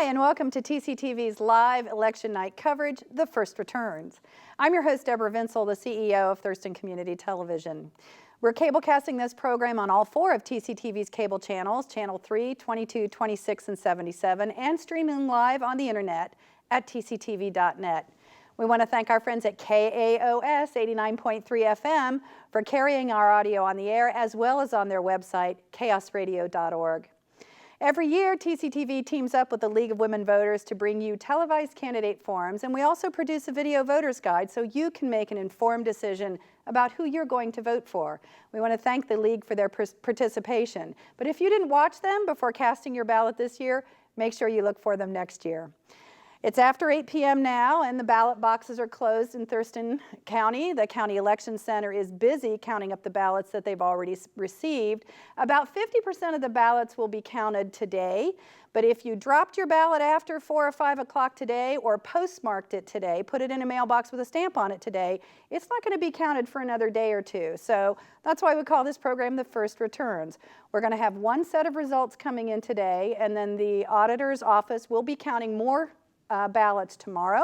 Hi, and welcome to TCTV's live election night coverage, The First Returns. I'm your host, Deborah Vinsel, the CEO of Thurston Community Television. We're cablecasting this program on all four of TCTV's cable channels, Channel 3, 22, 26, and 77, and streaming live on the internet at tctv.net. We want to thank our friends at KAOS 89.3 FM for carrying our audio on the air, as well as on their website, chaosradio.org. Every year, TCTV teams up with the League of Women Voters to bring you televised candidate forums, and we also produce a video voter's guide so you can make an informed decision about who you're going to vote for. We want to thank the League for their participation. But if you didn't watch them before casting your ballot this year, make sure you look for them next year. It's after 8 p.m. now, and the ballot boxes are closed in Thurston County. The County Election Center is busy counting up the ballots that they've already received. About 50% of the ballots will be counted today, but if you dropped your ballot after 4 or 5 o'clock today or postmarked it today, put it in a mailbox with a stamp on it today, it's not going to be counted for another day or two. So that's why we call this program The First Returns. We're going to have one set of results coming in today, and then the auditor's office will be counting more ballots tomorrow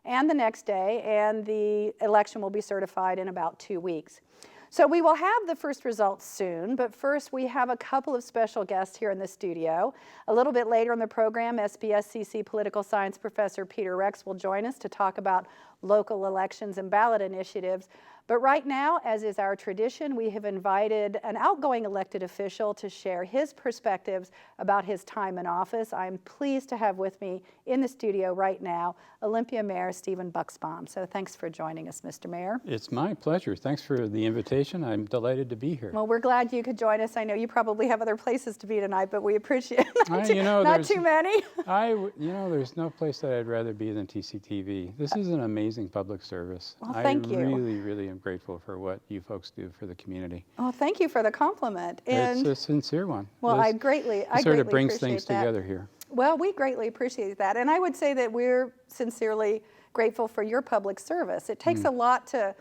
and the next day, and the election will be certified in about 2 weeks. So we will have the first results soon, but first we have a couple of special guests here in the studio. A little bit later in the program, SBSCC political science professor Peter Rex will join us to talk about local elections and ballot initiatives. But right now, as is our tradition, we have invited an outgoing elected official to share his perspectives about his time in office. I'm pleased to have with me in the studio right now Olympia Mayor Stephen Buxbaum. So thanks for joining us, Mr. Mayor. It's my pleasure. Thanks for the invitation. I'm delighted to be here. Well, we're glad you could join us. I know you probably have other places to be tonight, but we appreciate it. Not too many. There's no place that I'd rather be than TCTV. This is an amazing public service. Well, thank you. I really am grateful for what you folks do for the community. Oh, thank you for the compliment. And it's a sincere one. Well, I greatly sort of brings appreciate things together here. Well, we greatly appreciate that. And I would say that we're sincerely grateful for your public service. It takes a lot to,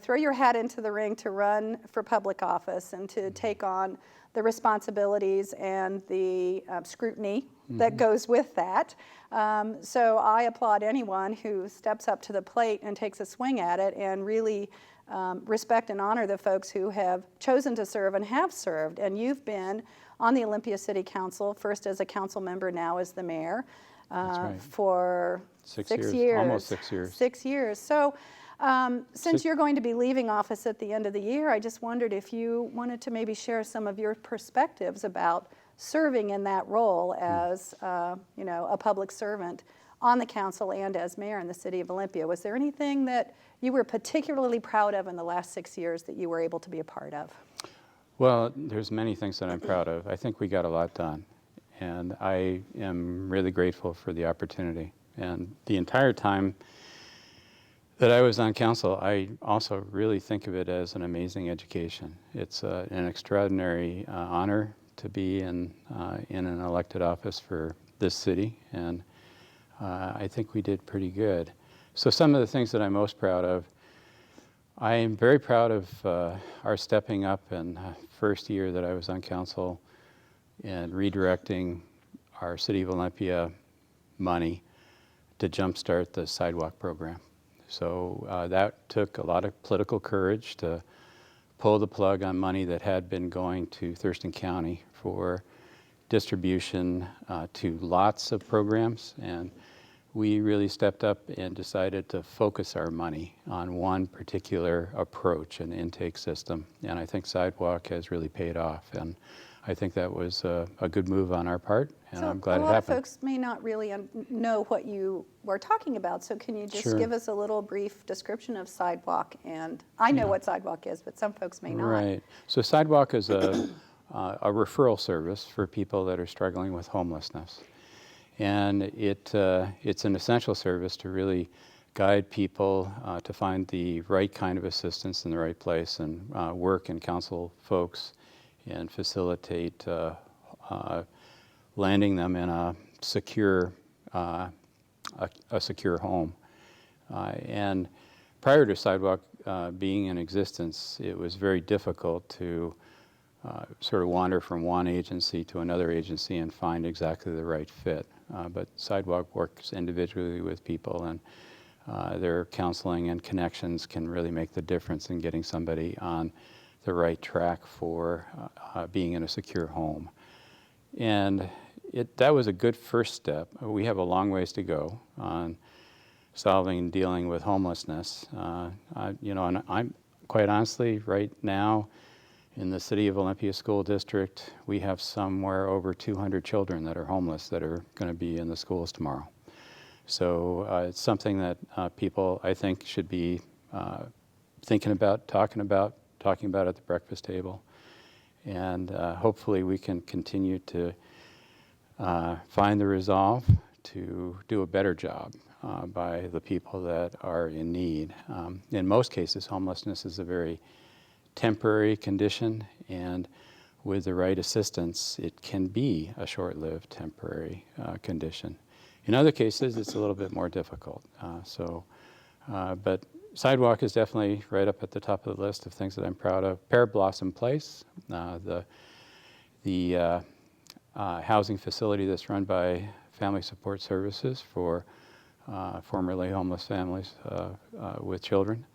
throw your hat into the ring to run for public office and to take on the responsibilities and the scrutiny that goes with that. So I applaud anyone who steps up to the plate and takes a swing at it, and really respect and honor the folks who have chosen to serve and have served. And you've been on the Olympia City Council, first as a council member, now as the mayor, for 6 years. Almost 6 years. 6 years. So since you're going to be leaving office at the end of the year, I just wondered if you wanted to maybe share some of your perspectives about serving in that role as a public servant on the council and as mayor in the city of Olympia. Was there anything that you were particularly proud of in the last 6 years that you were able to be a part of? Well, there's many things that I'm proud of. I think we got a lot done, and I am really grateful for the opportunity. And the entire time that I was on council, I also really think of it as an amazing education. It's an extraordinary honor to be in an elected office for this city, and I think we did pretty good. So some of the things that I'm most proud of, I am very proud of our stepping up in the first year that I was on council and redirecting our City of Olympia money to jumpstart the sidewalk program. So that took a lot of political courage to pull the plug on money that had been going to Thurston County for distribution to lots of programs, and we really stepped up and decided to focus our money on one particular approach, an intake system, and I think sidewalk has really paid off, and I think that was a good move on our part, and I'm glad it happened. A lot of folks may not really know what you were talking about, so can you just give us a little brief description of sidewalk? And I know what sidewalk is, but some folks may not. Right. So sidewalk is a referral service for people that are struggling with homelessness. And it's an essential service to really guide people to find the right kind of assistance in the right place, and work and counsel folks and facilitate landing them in a secure home. And prior to sidewalk being in existence, it was very difficult to sort of wander from one agency to another agency and find exactly the right fit. But Sidewalk works individually with people, and their counseling and connections can really make the difference in getting somebody on the right track for being in a secure home. And that was a good first step. We have a long ways to go on solving and dealing with homelessness. And I'm quite honestly, right now, in the City of Olympia School District, we have somewhere over 200 children that are homeless that are going to be in the schools tomorrow. So it's something that people, I think, should be thinking about, talking about at the breakfast table. And hopefully we can continue to find the resolve to do a better job by the people that are in need. In most cases, homelessness is a very temporary condition, and with the right assistance, it can be a short-lived temporary condition. In other cases, it's a little bit more difficult. But Sidewalk is definitely right up at the top of the list of things that I'm proud of. Pear Blossom Place, the housing facility that's run by Family Support Services for formerly homeless families with children.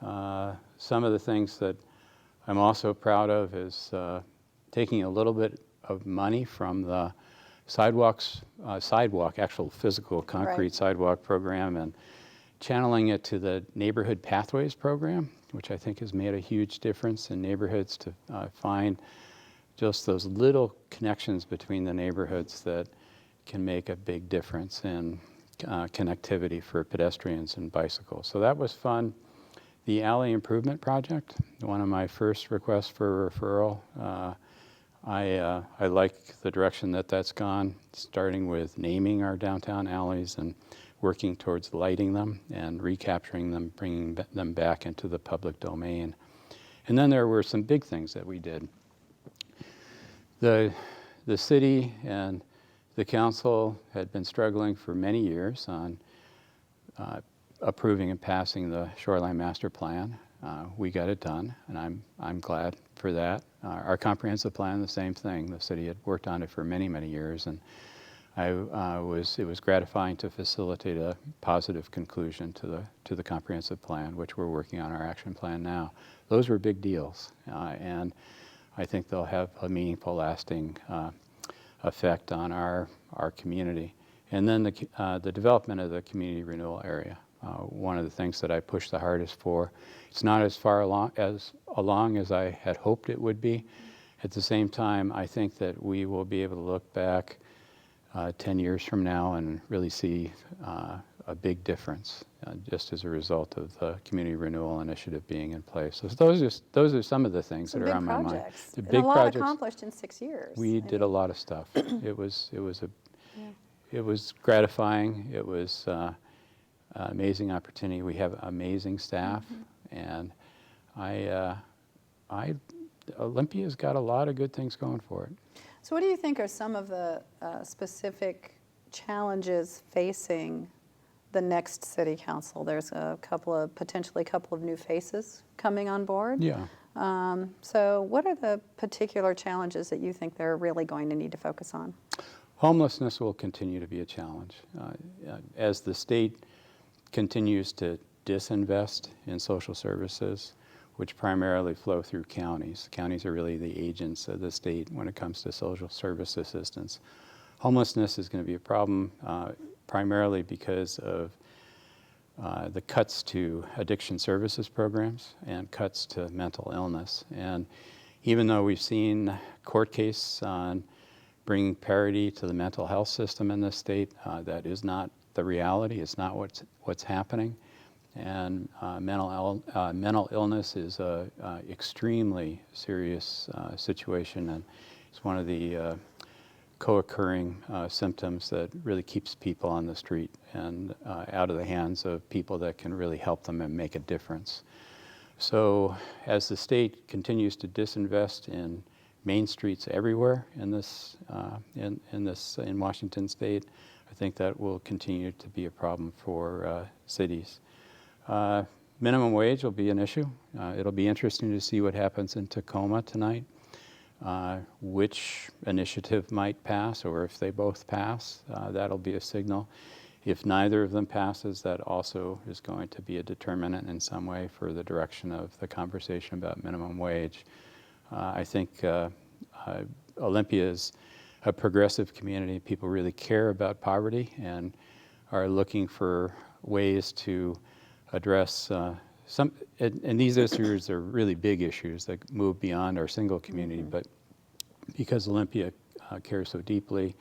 Some of the things that I'm also proud of is taking a little bit of money from the sidewalk, actual physical concrete sidewalk program, and channeling it to the Neighborhood Pathways program, which I think has made a huge difference in neighborhoods to find just those little connections between the neighborhoods that can make a big difference in connectivity for pedestrians and bicycles. So that was fun. The alley improvement project, one of my first requests for referral. I like the direction that that's gone, starting with naming our downtown alleys and working towards lighting them and recapturing them, bringing them back into the public domain. And then there were some big things that we did. The city and the council had been struggling for many years on approving and passing the Shoreline Master Plan. We got it done, and I'm glad for that. Our comprehensive plan, the same thing. The city had worked on it for many, many years, and it was gratifying to facilitate a positive conclusion to the comprehensive plan, which we're working on our action plan now. Those were big deals, and I think they'll have a meaningful, lasting effect on our community. And then the development of the community renewal area. One of the things that I pushed the hardest for. It's not as far along as I had hoped it would be. At the same time, I think that we will be able to look back 10 years from now and really see a big difference just as a result of the community renewal initiative being in place. So those are some of the things that are on my mind. The big projects. A lot accomplished in 6 years. We did a lot of stuff. It was gratifying. It was amazing opportunity. We have amazing staff, and Olympia's got a lot of good things going for it. So what do you think are some of the specific challenges facing the next city council? There's potentially a couple of new faces coming on board. Yeah. So what are the particular challenges that you think they're really going to need to focus on? Homelessness will continue to be a challenge. As the state continues to disinvest in social services, which primarily flow through counties. Counties are really the agents of the state when it comes to social service assistance. Homelessness is going to be a problem primarily because of the cuts to addiction services programs and cuts to mental illness. And even though we've seen court case on bringing parity to the mental health system in this state, that is not the reality. It's not what's happening. And mental illness is a extremely serious situation, and it's one of the co-occurring symptoms that really keeps people on the street and out of the hands of people that can really help them and make a difference. So as the state continues to disinvest in main streets everywhere in Washington State, I think that will continue to be a problem for cities. Minimum wage will be an issue. It'll be interesting to see what happens in Tacoma tonight. which initiative might pass, or if they both pass, that'll be a signal. If neither of them passes, that also is going to be a determinant in some way for the direction of the conversation about minimum wage. I think Olympia is a progressive community. People really care about poverty and are looking for ways to address and these issues are really big issues that move beyond our single community, but because Olympia cares so deeply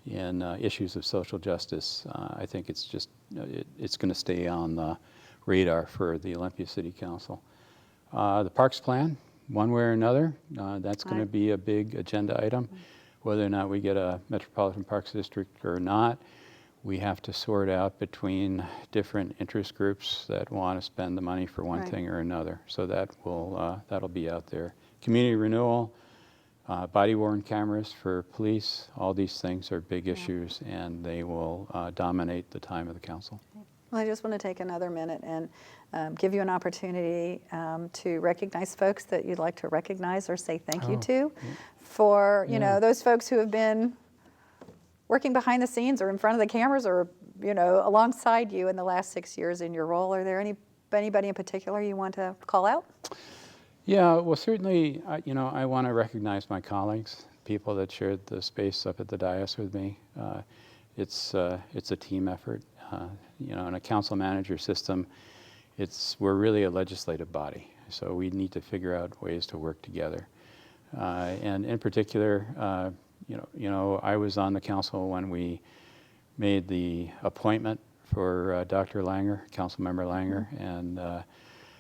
in issues of social justice, I think it's just, it's going to stay on the radar for the Olympia City Council. The Parks Plan, one way or another, that's going to be a big agenda item. Whether or not we get a Metropolitan Parks District or not, we have to sort out between different interest groups that want to spend the money for one thing or another. So that will that'll be out there. Community renewal, body-worn cameras for police, all these things are big issues, and they will dominate the time of the council. Well, I just want to take another minute and give you an opportunity to recognize folks that you'd like to recognize or say thank you to for, you know, those folks who have been working behind the scenes or in front of the cameras or, you know, alongside you in the last 6 years in your role. Are there anybody in particular you want to call out? Yeah, well, certainly, you know, I want to recognize my colleagues, people that shared the space up at the dais with me. It's a team effort. You know, in a council manager system, we're really a legislative body, so we need to figure out ways to work together. And in particular, you know, I was on the council when we made the appointment for Dr. Langer, Councilmember Langer, and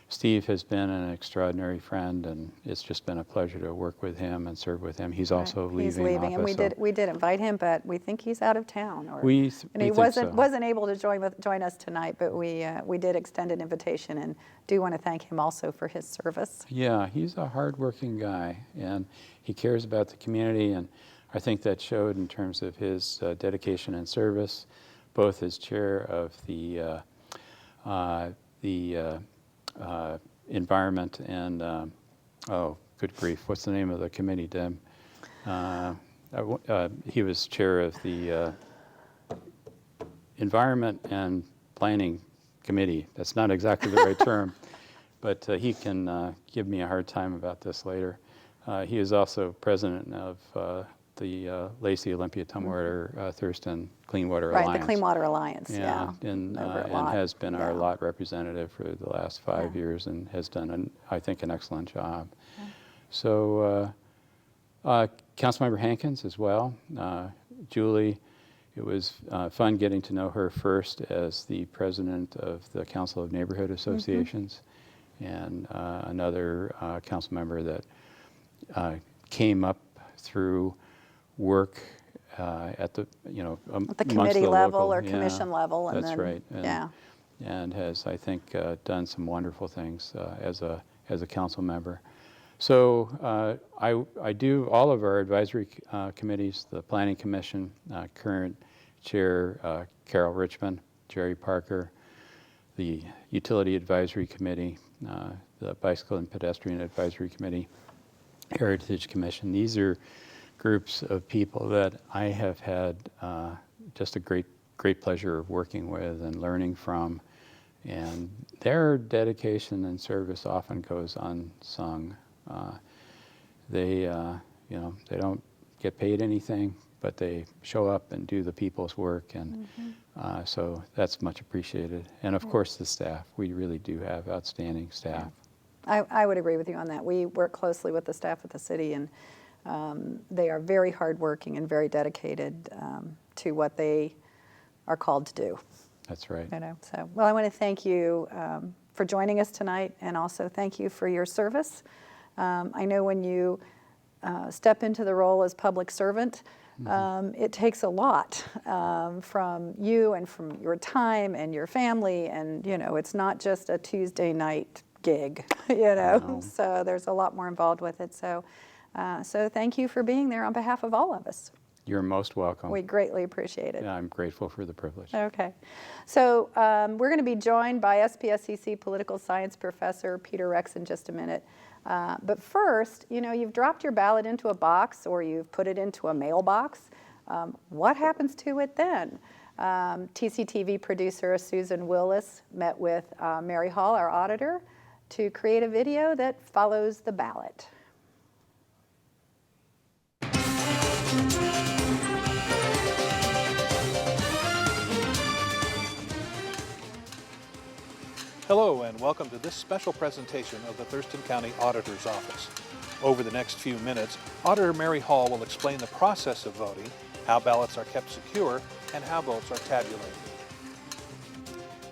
Steve has been an extraordinary friend, and it's just been a pleasure to work with him and serve with him. He's also leaving. He's leaving, office, and we did invite him, but we think he's out of town. Or, and he wasn't able to join us tonight, but we did extend an invitation, and do want to thank him also for his service. Yeah, he's a hardworking guy, and he cares about the community, and I think that showed in terms of his dedication and service, both as chair of the environment and, oh, good grief, what's the name of the committee, Deb? He was chair of the environment and planning committee. That's not exactly the right term, but he can give me a hard time about this later. He is also president of the Lacey, Olympia, Tumwater, Thurston Clean Water Alliance. Right, the Clean Water Alliance, yeah. And has been our lot representative for the last 5 years and has done, I think, an excellent job. So Councilmember Hankins as well. Julie, it was fun getting to know her first as the president of the Council of Neighborhood Associations, and another council member that came up through work at the, you know, at the committee level local, or commission level. And that's then, right. And has, I think, done some wonderful things as a council member. So I do all of our advisory committees, the Planning Commission, current chair Carol Richmond, Jerry Parker, the Utility Advisory Committee, the Bicycle and Pedestrian Advisory Committee, Heritage Commission. These are groups of people that I have had just a great pleasure of working with and learning from, and their dedication and service often goes unsung. They, you know, they don't get paid anything, but they show up and do the people's work, and so that's much appreciated. And of course, the staff. We really do have outstanding staff. I would agree with you on that. We work closely with the staff at the city, and they are very hardworking and very dedicated to what they are called to do. That's right. You know, so, well, I want to thank you for joining us tonight, and also thank you for your service. I know when you step into the role as public servant, it takes a lot from you and from your time and your family, and you know, it's not just a Tuesday night gig, you know. No. So there's a lot more involved with it. So, so thank you for being there on behalf of all of us. You're most welcome. We greatly appreciate it. Yeah, I'm grateful for the privilege. Okay. So we're going to be joined by SPSCC Political Science Professor Peter Rex in just a minute. But first, you've dropped your ballot into a box or you've put it into a mailbox. What happens to it then? TCTV producer Susan Willis met with Mary Hall, our auditor, to create a video that follows the ballot. Hello and welcome to this special presentation of the Thurston County Auditor's Office. Over the next few minutes, Auditor Mary Hall will explain the process of voting, how ballots are kept secure, and how votes are tabulated.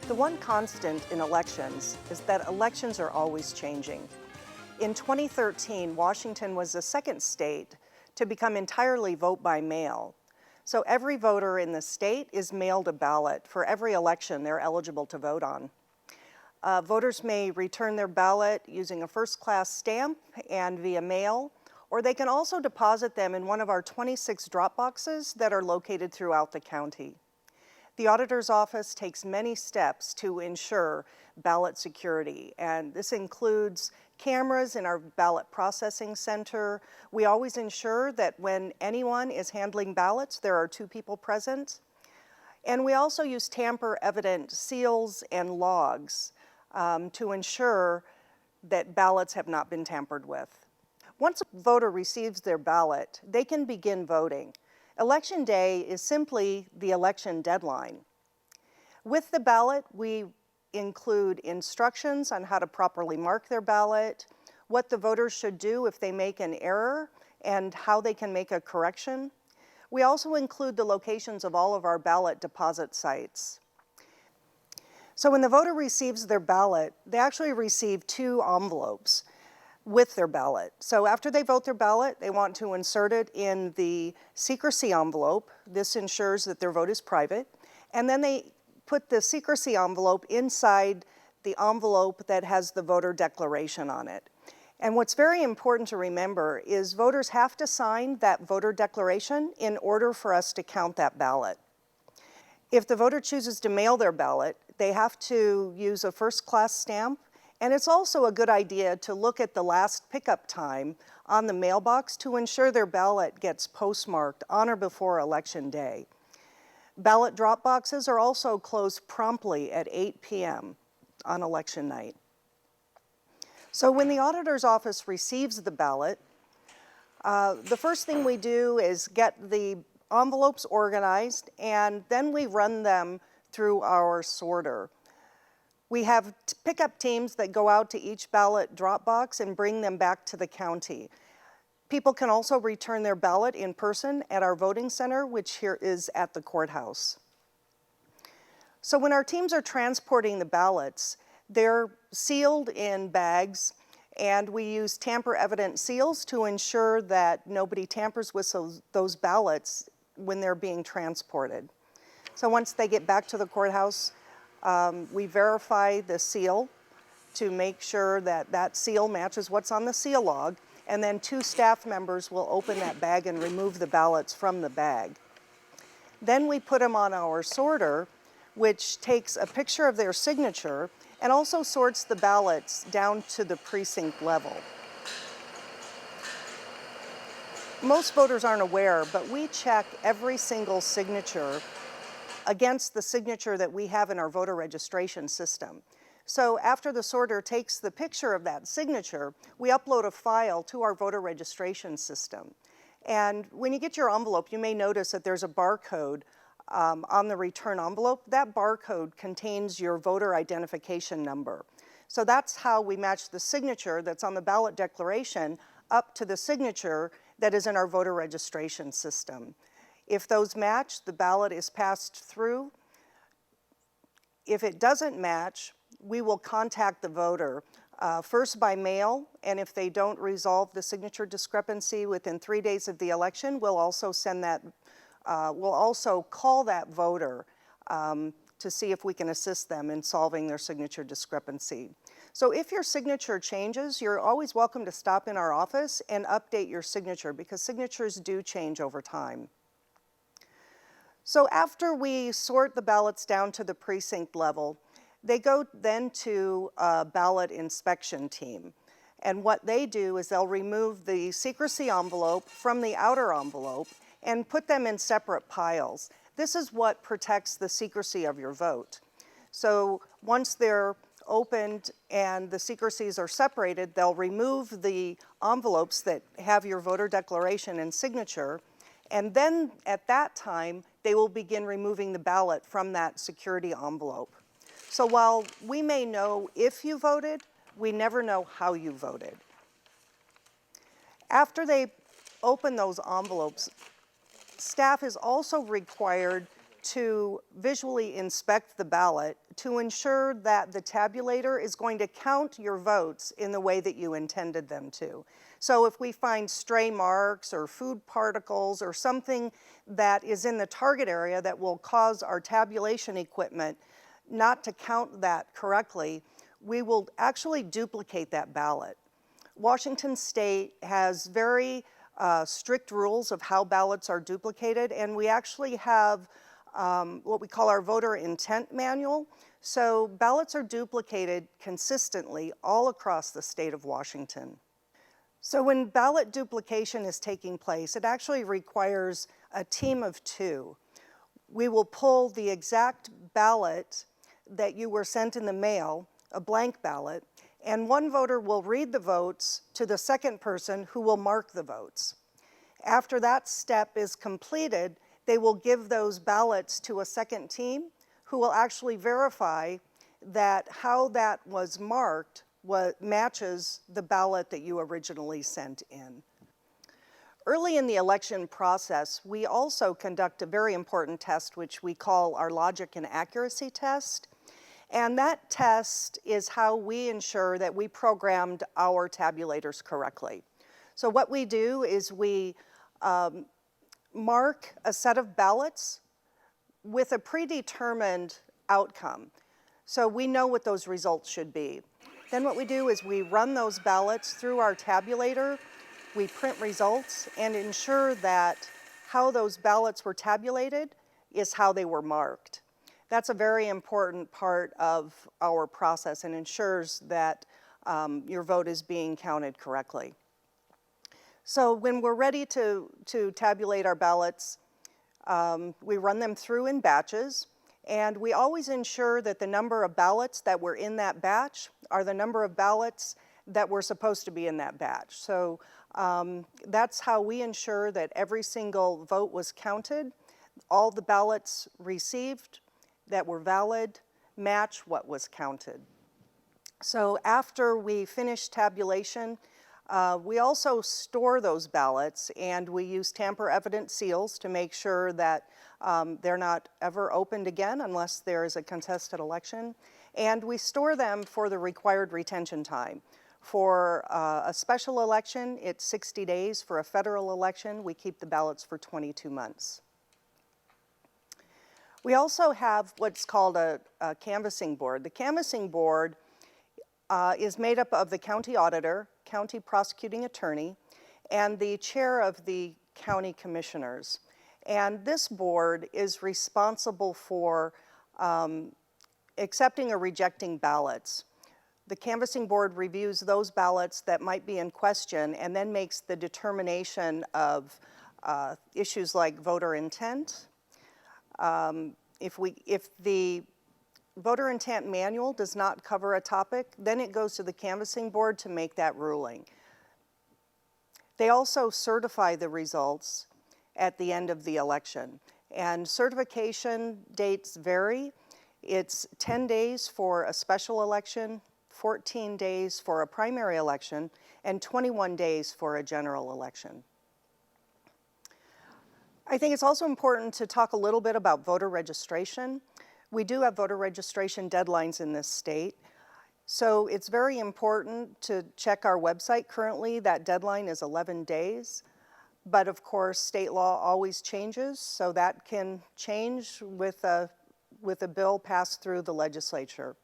The one constant in elections is that elections are always changing. In 2013, Washington was the second state to become entirely vote by mail. So every voter in the state is mailed a ballot for every election they're eligible to vote on. Voters may return their ballot using a first-class stamp and via mail, or they can also deposit them in one of our 26 drop boxes that are located throughout the county. The auditor's office takes many steps to ensure ballot security, and this includes cameras in our ballot processing center. We always ensure that when anyone is handling ballots, there are 2 people present. And we also use tamper-evident seals and logs to ensure that ballots have not been tampered with. Once a voter receives their ballot, they can begin voting. Election day is simply the election deadline. With the ballot, we include instructions on how to properly mark their ballot, what the voters should do if they make an error, and how they can make a correction. We also include the locations of all of our ballot deposit sites. So when the voter receives their ballot, they actually receive 2 envelopes with their ballot. So after they vote their ballot, they want to insert it in the secrecy envelope. This ensures that their vote is private. And then they put the secrecy envelope inside the envelope that has the voter declaration on it. And what's very important to remember is voters have to sign that voter declaration in order for us to count that ballot. If the voter chooses to mail their ballot, they have to use a first-class stamp, and it's also a good idea to look at the last pickup time on the mailbox to ensure their ballot gets postmarked on or before Election Day. Ballot drop boxes are also closed promptly at 8 p.m. on election night. So when the auditor's office receives the ballot, the first thing we do is get the envelopes organized, and then we run them through our sorter. We have pickup teams that go out to each ballot drop box and bring them back to the county. People can also return their ballot in person at our voting center, which here is at the courthouse. So when our teams are transporting the ballots, they're sealed in bags, and we use tamper-evident seals to ensure that nobody tampers with those ballots when they're being transported. So once they get back to the courthouse, we verify the seal to make sure that that seal matches what's on the seal log, and then 2 staff members will open that bag and remove the ballots from the bag. Then we put them on our sorter, which takes a picture of their signature and also sorts the ballots down to the precinct level. Most voters aren't aware, but we check every single signature against the signature that we have in our voter registration system. So after the sorter takes the picture of that signature, we upload a file to our voter registration system. And when you get your envelope, you may notice that there's a barcode on the return envelope. That barcode contains your voter identification number. So that's how we match the signature that's on the ballot declaration up to the signature that is in our voter registration system. If those match, the ballot is passed through. If it doesn't match, we will contact the voter first by mail, and if they don't resolve the signature discrepancy within 3 days of the election, we'll also call that voter to see if we can assist them in solving their signature discrepancy. So if your signature changes, you're always welcome to stop in our office and update your signature, because signatures do change over time. So after we sort the ballots down to the precinct level, they go then to a ballot inspection team. And what they do is they'll remove the secrecy envelope from the outer envelope and put them in separate piles. This is what protects the secrecy of your vote. So once they're opened and the secrecies are separated, they'll remove the envelopes that have your voter declaration and signature, and then at that time, they will begin removing the ballot from that security envelope. So while we may know if you voted, we never know how you voted. After they open those envelopes, staff is also required to visually inspect the ballot to ensure that the tabulator is going to count your votes in the way that you intended them to. So if we find stray marks or food particles or something that is in the target area that will cause our tabulation equipment not to count that correctly, we will actually duplicate that ballot. Washington State has very strict rules of how ballots are duplicated, and we actually have what we call our voter intent manual. So ballots are duplicated consistently all across the state of Washington. So when ballot duplication is taking place, it actually requires a team of two. We will pull the exact ballot that you were sent in the mail, a blank ballot, and one voter will read the votes to the second person who will mark the votes. After that step is completed, they will give those ballots to a second team who will actually verify that how that was marked matches the ballot that you originally sent in. Early in the election process, we also conduct a very important test, which we call our logic and accuracy test. And that test is how we ensure that we programmed our tabulators correctly. So what we do is we mark a set of ballots with a predetermined outcome. So we know what those results should be. Then what we do is we run those ballots through our tabulator, we print results, and ensure that how those ballots were tabulated is how they were marked. That's a very important part of our process and ensures that your vote is being counted correctly. So when we're ready to tabulate our ballots, we run them through in batches, and we always ensure that the number of ballots that were in that batch are the number of ballots that were supposed to be in that batch. So that's how we ensure that every single vote was counted. All the ballots received that were valid match what was counted. So after we finish tabulation, we also store those ballots, and we use tamper-evident seals to make sure that they're not ever opened again unless there is a contested election. And we store them for the required retention time. For a special election, it's 60 days. For a federal election, we keep the ballots for 22 months. We also have what's called a canvassing board. The canvassing board is made up of the county auditor, county prosecuting attorney, and the chair of the county commissioners. And this board is responsible for accepting or rejecting ballots. The canvassing board reviews those ballots that might be in question and then makes the determination of issues like voter intent. If the voter intent manual does not cover a topic, then it goes to the canvassing board to make that ruling. They also certify the results at the end of the election. And certification dates vary. It's 10 days for a special election, 14 days for a primary election, and 21 days for a general election. I think it's also important to talk a little bit about voter registration. We do have voter registration deadlines in this state, so it's very important to check our website. Currently, that deadline is 11 days, but of course, state law always changes, so that can change with a bill passed through the legislature.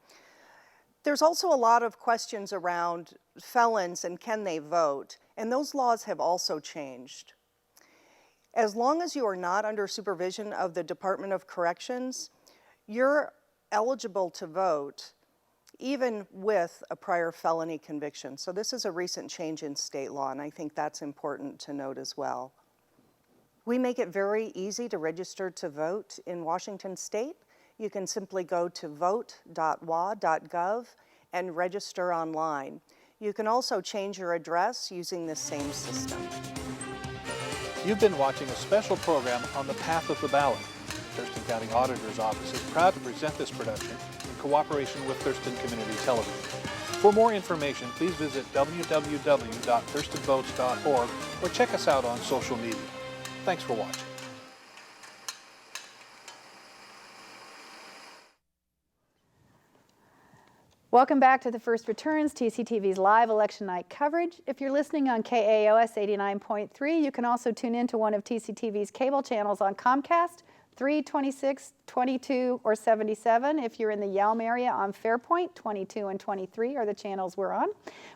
There's also a lot of questions around felons and can they vote, and those laws have also changed. As long as you are not under supervision of the Department of Corrections, you're eligible to vote even with a prior felony conviction. So this is a recent change in state law, and I think that's important to note as well. We make it very easy to register to vote in Washington State. You can simply go to vote.wa.gov and register online. You can also change your address using this same system. You've been watching a special program on the path of the ballot. Thurston County Auditor's Office is proud to present this production in cooperation with Thurston Community Television. For more information, please visit www.thurstonvotes.org or check us out on social media. Thanks for watching. Welcome back to The First Returns, TCTV's live election night coverage. If you're listening on KAOS 89.3, you can also tune in to one of TCTV's cable channels on Comcast, 3, 26, 22, or 77. If you're in the Yelm area on Fairpoint, 22 and 23 are the channels we're on.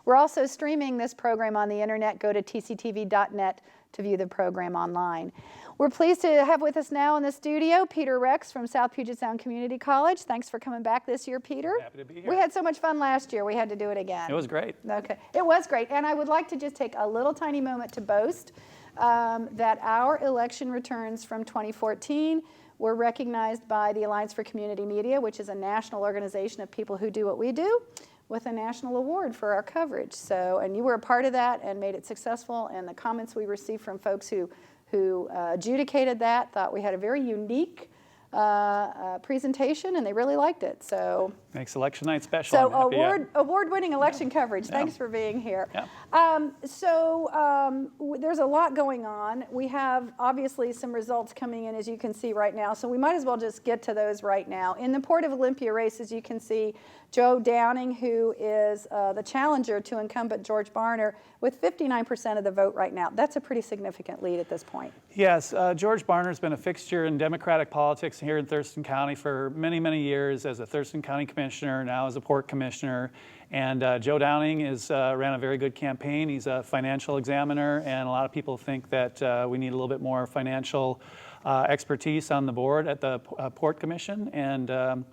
We're also streaming this program on the internet. Go to tctv.net to view the program online. We're pleased to have with us now in the studio Peter Rex from South Puget Sound Community College. Thanks for coming back this year, Peter. Happy to be here. We had so much fun last year. We had to do it again. It was great. Okay, it was great. And I would like to just take a little tiny moment to boast that our election returns from 2014 were recognized by the Alliance for Community Media, which is a national organization of people who do what we do, with a national award for our coverage. So, and you were a part of that and made it successful. And the comments we received from folks who adjudicated that thought we had a very unique presentation, and they really liked it. So makes election night special. So award-winning election coverage. Thanks for being here. Yeah. There's a lot going on. We have obviously some results coming in, as you can see right now. So we might as well just get to those right now. In the Port of Olympia race, as you can see, Joe Downing, who is the challenger to incumbent George Barner, with 59% of the vote right now. That's a pretty significant lead at this point. Yes, George Barner's been a fixture in Democratic politics here in Thurston County for many, many years as a Thurston County Commissioner, now as a Port Commissioner. And Joe Downing ran a very good campaign. He's a financial examiner, and a lot of people think that we need a little bit more financial expertise on the board at the Port Commission. And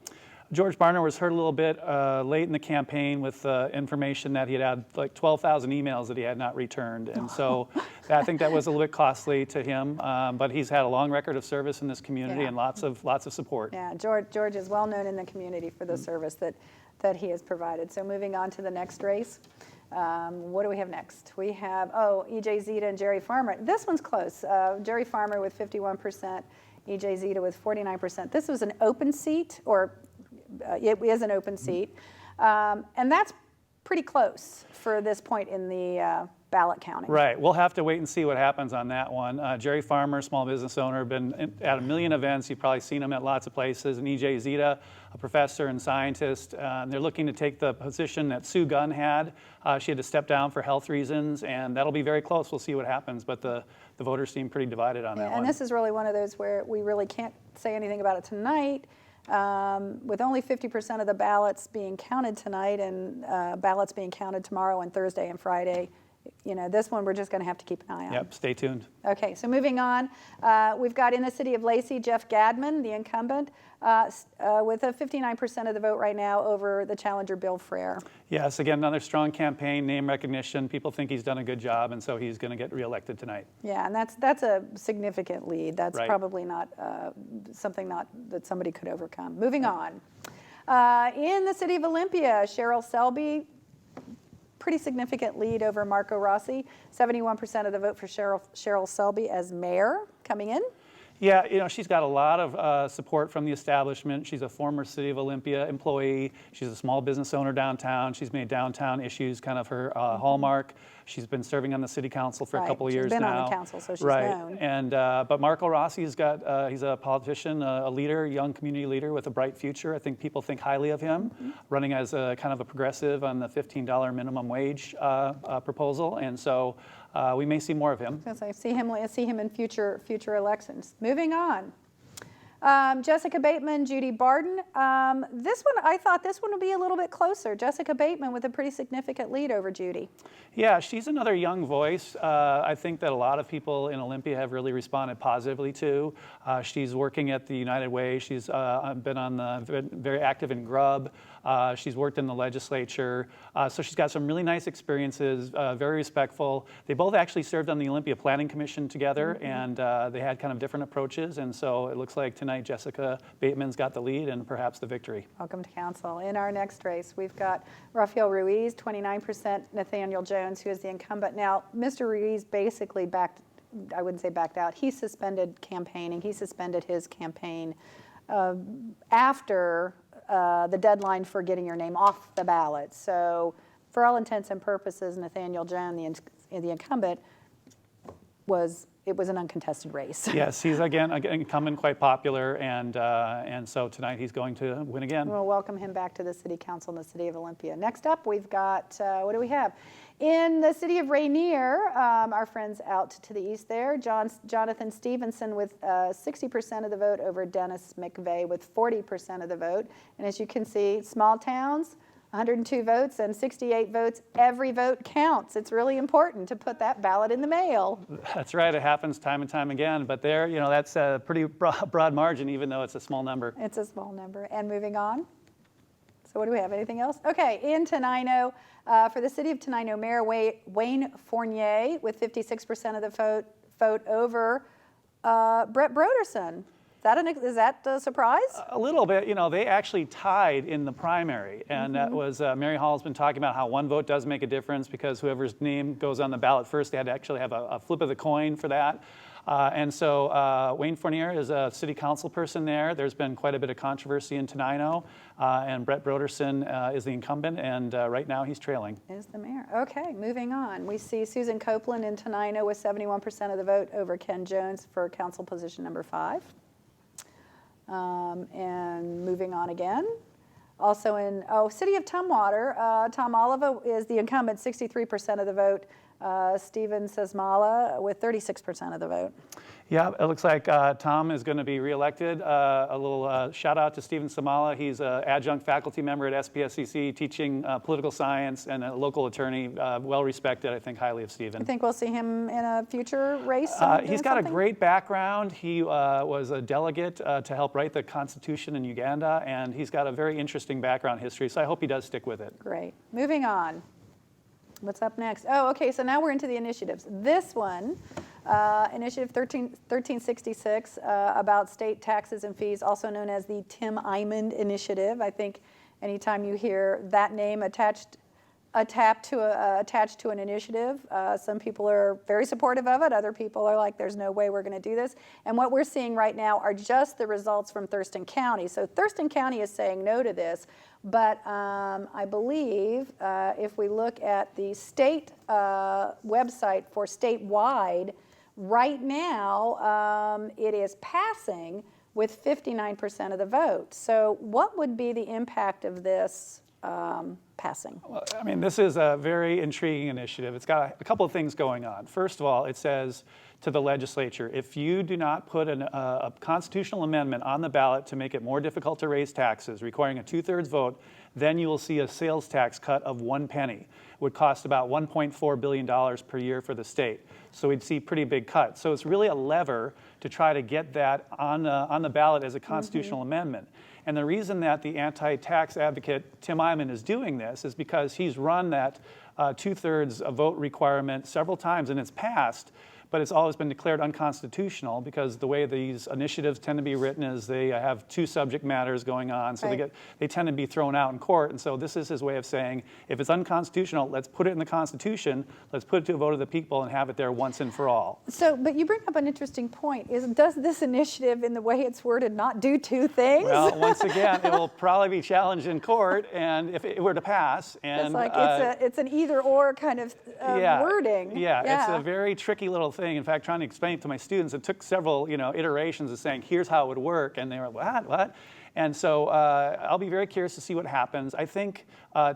George Barner was hurt a little bit late in the campaign with information that he had like 12,000 emails that he had not returned. And so I think that was a little bit costly to him. But he's had a long record of service in this community and lots of support. Yeah, George is well known in the community for the service that he has provided. So moving on to the next race. What do we have next? We have, E.J. Zeta and Jerry Farmer. This one's close. Jerry Farmer with 51%, E.J. Zeta with 49%. This was an open seat, or it is an open seat, and that's pretty close for this point in the ballot counting. Right. We'll have to wait and see what happens on that one. Jerry Farmer, small business owner, been at a million events. You've probably seen him at lots of places. And E.J. Zeta, a professor and scientist. They're looking to take the position that Sue Gunn had. She had to step down for health reasons, and that'll be very close. We'll see what happens, but the voters seem pretty divided on that one. And this is really one of those where we really can't say anything about it tonight. With only 50% of the ballots being counted tonight and ballots being counted tomorrow and Thursday and Friday, this one we're just going to have to keep an eye on. Yep, stay tuned. Okay, so moving on, we've got in the city of Lacey, Jeff Gadman, the incumbent, with a 59% of the vote right now over the challenger Bill Frere. Yes, again, another strong campaign, name recognition. People think he's done a good job, and so he's going to get reelected tonight. Yeah, and that's a significant lead. That's right. Probably not something that somebody could overcome. Moving on, in the city of Olympia, Cheryl Selby, pretty significant lead over Marco Rossi. 71% of the vote for Cheryl Selby as mayor coming in. Yeah, she's got a lot of support from the establishment. She's a former City of Olympia employee. She's a small business owner downtown. She's made downtown issues kind of her hallmark. She's been serving on the city council for a couple of years now. She's been on the council, so she's known. And but Marco Rossi's he's a politician, a leader, young community leader with a bright future. I think people think highly of him, running as a kind of a progressive on the $15 minimum wage proposal, and so we may see more of him. I see him in future elections. Moving on. Jessica Bateman, Judy Barden. This one, I thought this one would be a little bit closer. Jessica Bateman with a pretty significant lead over Judy. Yeah, she's another young voice. I think that a lot of people in Olympia have really responded positively to. She's working at the United Way. She's been very active in Grub. She's worked in the legislature. So she's got some really nice experiences, very respectful. They both actually served on the Olympia Planning Commission together, and they had kind of different approaches. And so it looks like tonight Jessica Bateman's got the lead and perhaps the victory. Welcome to council. In our next race, we've got Rafael Ruiz, 29%, Nathaniel Jones, who is the incumbent. Now, Mr. Ruiz basically I wouldn't say backed out. He suspended campaigning. He suspended his campaign after the deadline for getting your name off the ballot. So for all intents and purposes, Nathaniel Jones, the incumbent, it was an uncontested race. Yes, he's again incumbent, quite popular, and so tonight he's going to win again. We'll welcome him back to the City Council in the City of Olympia. Next up, we've got, what do we have? In the City of Rainier, our friends out to the east there, Jonathan Stevenson with 60% of the vote over Dennis McVeigh with 40% of the vote. And as you can see, small towns, 102 votes and 68 votes. Every vote counts. It's really important to put that ballot in the mail. That's right. It happens time and time again. But there, that's a pretty broad margin, even though it's a small number. It's a small number. And moving on. So what do we have? Anything else? Okay, in Tenino, for the City of Tenino, Mayor Wayne Fournier with 56% of the vote over Brett Broderson. Is that a surprise? A little bit. They actually tied in the primary, and that was Mary Hall's been talking about how one vote does make a difference because whoever's name goes on the ballot first, they had to actually have a flip of the coin for that. And so Wayne Fournier is a city council person there. There's been quite a bit of controversy in Tenino, and Brett Broderson is the incumbent, and right now he's trailing. Is the mayor. Okay, moving on. We see Susan Copeland in Tenino with 71% of the vote over Ken Jones for council position number 5. And moving on again. Also in, City of Tumwater, Tom Oliva is the incumbent, 63% of the vote. Steven Sesmala with 36% of the vote. Yeah, it looks like Tom is going to be reelected. A little shout out to Steven Sesmala. He's an adjunct faculty member at SPSCC teaching political science and a local attorney, well respected, I think highly of Steven. You think we'll see him in a future race? He's got a great background. He was a delegate to help write the Constitution in Uganda, and he's got a very interesting background history, so I hope he does stick with it. Great. Moving on. What's up next? Oh, okay, so now we're into the initiatives. This one, Initiative 1366, about state taxes and fees, also known as the Tim Imond Initiative. I think anytime you hear that name attached to an initiative, some people are very supportive of it. Other people are like, there's no way we're going to do this. And what we're seeing right now are just the results from Thurston County. So Thurston County is saying no to this. But I believe if we look at the state website for statewide, right now it is passing with 59% of the vote. So what would be the impact of this passing? Well, I mean, this is a very intriguing initiative. It's got a couple of things going on. First of all, it says to the legislature, if you do not put a constitutional amendment on the ballot to make it more difficult to raise taxes, requiring a 2/3 vote, then you will see a sales tax cut of 1 penny. It would cost about $1.4 billion per year for the state. So we'd see pretty big cuts. So it's really a lever to try to get that on the ballot as a constitutional amendment. And the reason that the anti-tax advocate Tim Imond is doing this is because he's run that 2/3 vote requirement several times, and it's passed, but it's always been declared unconstitutional because the way these initiatives tend to be written is they have two subject matters going on, so they tend to be thrown out in court. And so this is his way of saying, if it's unconstitutional, let's put it in the Constitution, let's put it to a vote of the people and have it there once and for all. So, but you bring up an interesting point. Does this initiative, in the way it's worded, not do two things? Well, once again, it will probably be challenged in court, and if it were to pass. And it's like it's an either-or kind of wording. Yeah, it's a very tricky little thing. In fact, trying to explain it to my students, it took several iterations of saying, here's how it would work, and they were, what? And so I'll be very curious to see what happens. I think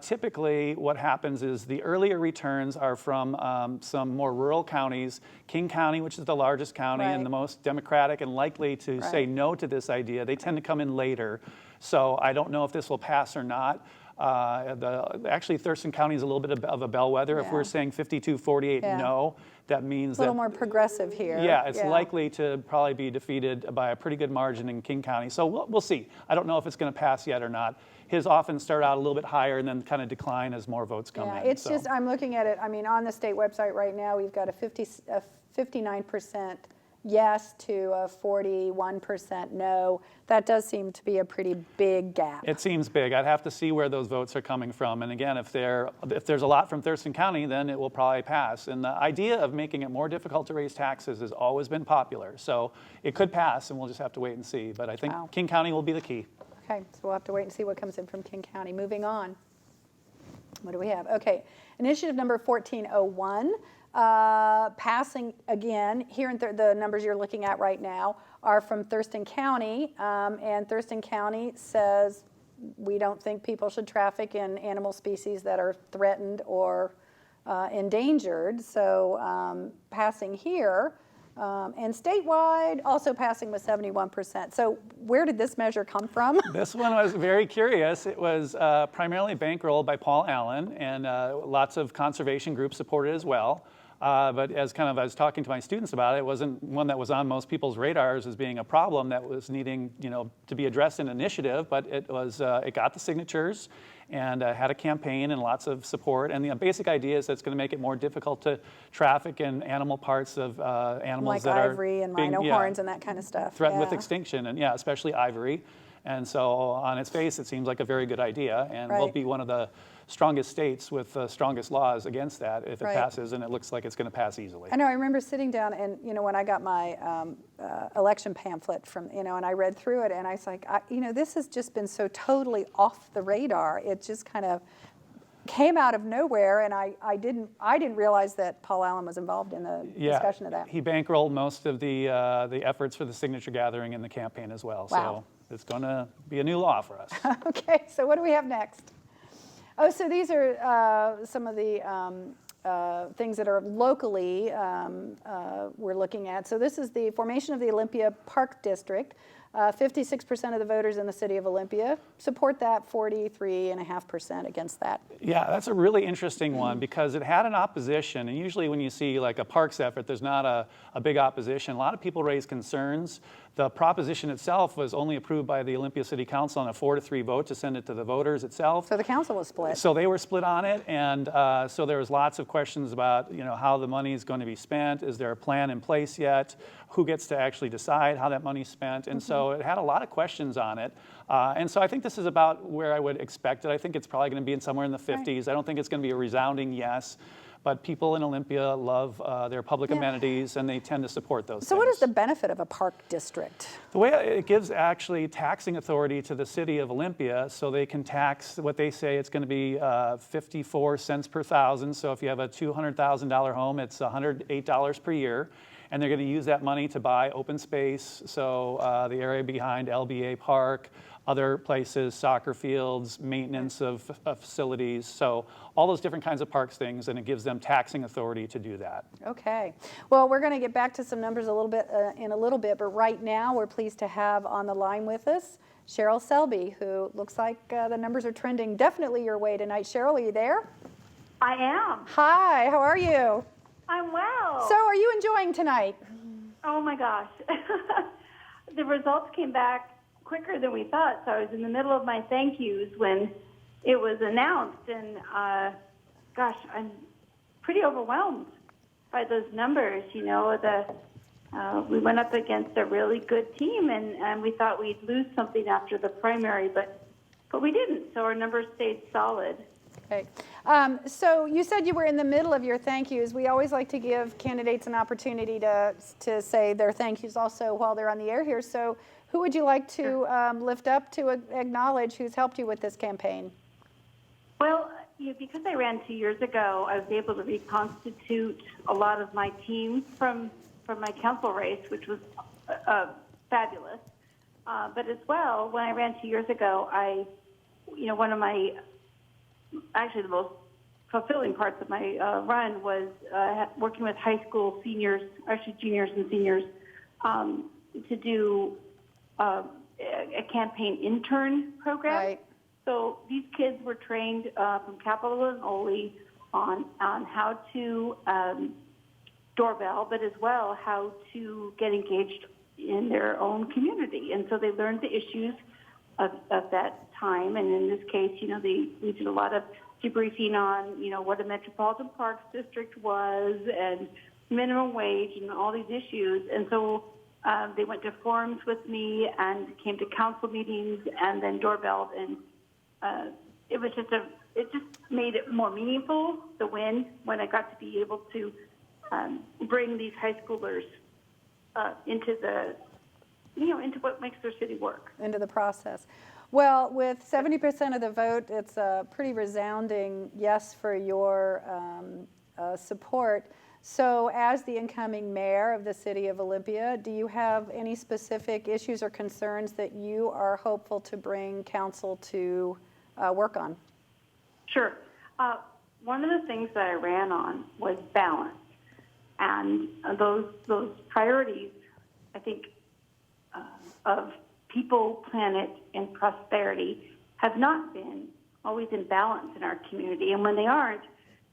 typically what happens is the earlier returns are from some more rural counties. King County, which is the largest county and the most democratic and likely to say no to this idea, they tend to come in later. So I don't know if this will pass or not. Actually, Thurston County is a little bit of a bellwether. If we're saying 52-48 no, that means a little more progressive here. Yeah, it's likely to probably be defeated by a pretty good margin in King County. So we'll see. I don't know if it's going to pass yet or not. His often start out a little bit higher and then kind of decline as more votes come in. It's just, I'm looking at it, I mean, on the state website right now, we've got a 59% yes to a 41% no. That does seem to be a pretty big gap. It seems big. I'd have to see where those votes are coming from. And again, if there's a lot from Thurston County, then it will probably pass. And the idea of making it more difficult to raise taxes has always been popular. So it could pass, and we'll just have to wait and see. But I think King County will be the key. Okay, so we'll have to wait and see what comes in from King County. Moving on. What do we have? Okay, initiative number 1401. Passing again, here in the numbers you're looking at right now are from Thurston County, and Thurston County says we don't think people should traffic in animal species that are threatened or endangered. So passing here, and statewide also passing with 71%. So where did this measure come from? This one was very curious. It was primarily bankrolled by Paul Allen, and lots of conservation groups supported it as well. But as I was talking to my students about it, it wasn't one that was on most people's radars as being a problem that was needing, to be addressed in initiative. But it was, it got the signatures and had a campaign and lots of support. And the basic idea is that it's going to make it more difficult to traffic in animal parts of animals like that are ivory and rhino horns and that kind of stuff. Threatened with extinction, and especially ivory. And so on its face, it seems like a very good idea, and we'll be one of the strongest states with the strongest laws against that if it passes, and it looks like it's going to pass easily. I know, I remember sitting down and, when I got my election pamphlet from, and I read through it, and I was like, this has just been so totally off the radar. It just kind of came out of nowhere, and I didn't realize that Paul Allen was involved in the discussion of that. He bankrolled most of the efforts for the signature gathering in the campaign as well. Wow. So it's going to be a new law for us. Okay, so what do we have next? Oh, so these are some of the things that are locally we're looking at. So this is the formation of the Olympia Park District. 56% of the voters in the city of Olympia support that, 43.5% against that. Yeah, that's a really interesting one because it had an opposition. And usually when you see like a parks effort, there's not a big opposition. A lot of people raise concerns. The proposition itself was only approved by the Olympia City Council on a 4-3 vote to send it to the voters itself. So the council was split. So they were split on it, and so there was lots of questions about how the money is going to be spent. Is there a plan in place yet? Who gets to actually decide how that money's spent? And so it had a lot of questions on it. And so I think this is about where I would expect it. I think it's probably going to be in somewhere in the 50s. I don't think it's going to be a resounding yes. But people in Olympia love their public amenities, and they tend to support those things. What is the benefit of a park district? The way it gives actually taxing authority to the city of Olympia, so they can tax what they say it's going to be 54 cents per thousand. So if you have a $200,000 home, it's $108 per year. And they're going to use that money to buy open space, so the area behind LBA Park, other places, soccer fields, maintenance of facilities, so all those different kinds of parks things, and it gives them taxing authority to do that. Okay. Well, we're going to get back to some numbers in a little bit, but right now we're pleased to have on the line with us Cheryl Selby, who looks like the numbers are trending definitely your way tonight. Cheryl, are you there? I am. Hi, how are you? I'm well. So are you enjoying tonight? Oh my gosh. The results came back quicker than we thought, so I was in the middle of my thank yous when it was announced, and gosh, I'm pretty overwhelmed by those numbers. We went up against a really good team, and we thought we'd lose something after the primary, but we didn't, so our numbers stayed solid. Okay. So you said you were in the middle of your thank yous. We always like to give candidates an opportunity to say their thank yous also while they're on the air here. So who would you like to lift up to acknowledge who's helped you with this campaign? Well, because I ran 2 years ago, I was able to reconstitute a lot of my team from my council race, which was fabulous. But as well, when I ran 2 years ago, one of my, actually the most fulfilling parts of my run was working with high school seniors, actually juniors and seniors, to do a campaign intern program. Right. So these kids were trained from Capitol and Ole on how to doorbell, but as well how to get engaged in their own community. And so they learned the issues of that time. And in this case, we did a lot of debriefing on, what a Metropolitan Parks District was and minimum wage and all these issues. And so they went to forums with me and came to council meetings and then doorbelled. And it just made it more meaningful, the win, when I got to be able to bring these high schoolers into what makes their city work. Into the process. Well, with 70% of the vote, it's a pretty resounding yes for your support. So as the incoming mayor of the city of Olympia, do you have any specific issues or concerns that you are hopeful to bring council to work on? Sure. One of the things that I ran on was balance. And those priorities, I think, of people, planet, and prosperity have not been always in balance in our community. And when they aren't,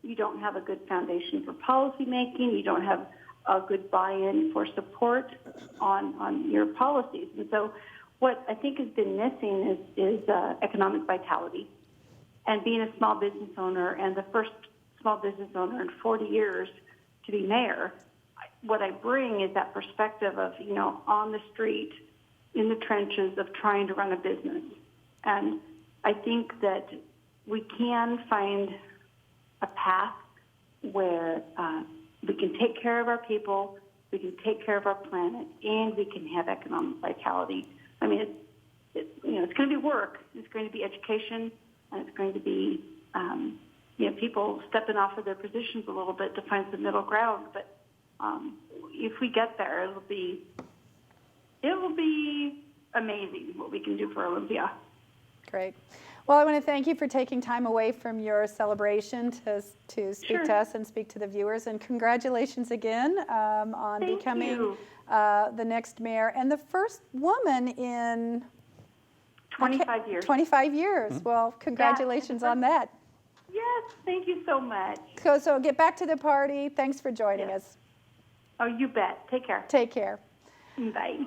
you don't have a good foundation for policy making. You don't have a good buy-in for support on your policies. And so what I think has been missing is economic vitality. And being a small business owner and the first small business owner in 40 years to be mayor, what I bring is that perspective of, on the street, in the trenches of trying to run a business. And I think that we can find a path where we can take care of our people, we can take care of our planet, and we can have economic vitality. I mean, it's going to be work, it's going to be education, and it's going to be people stepping off of their positions a little bit to find some middle ground. But if we get there, it will be amazing what we can do for Olympia. Great. Well, I want to thank you for taking time away from your celebration to speak to us and speak to the viewers. And congratulations again on becoming the next mayor and the first woman in 25 years. 25 years. Mm-hmm. Well, congratulations on that. Yes, thank you so much. So get back to the party. Thanks for joining us. Oh, you bet. Take care. Take care. Bye.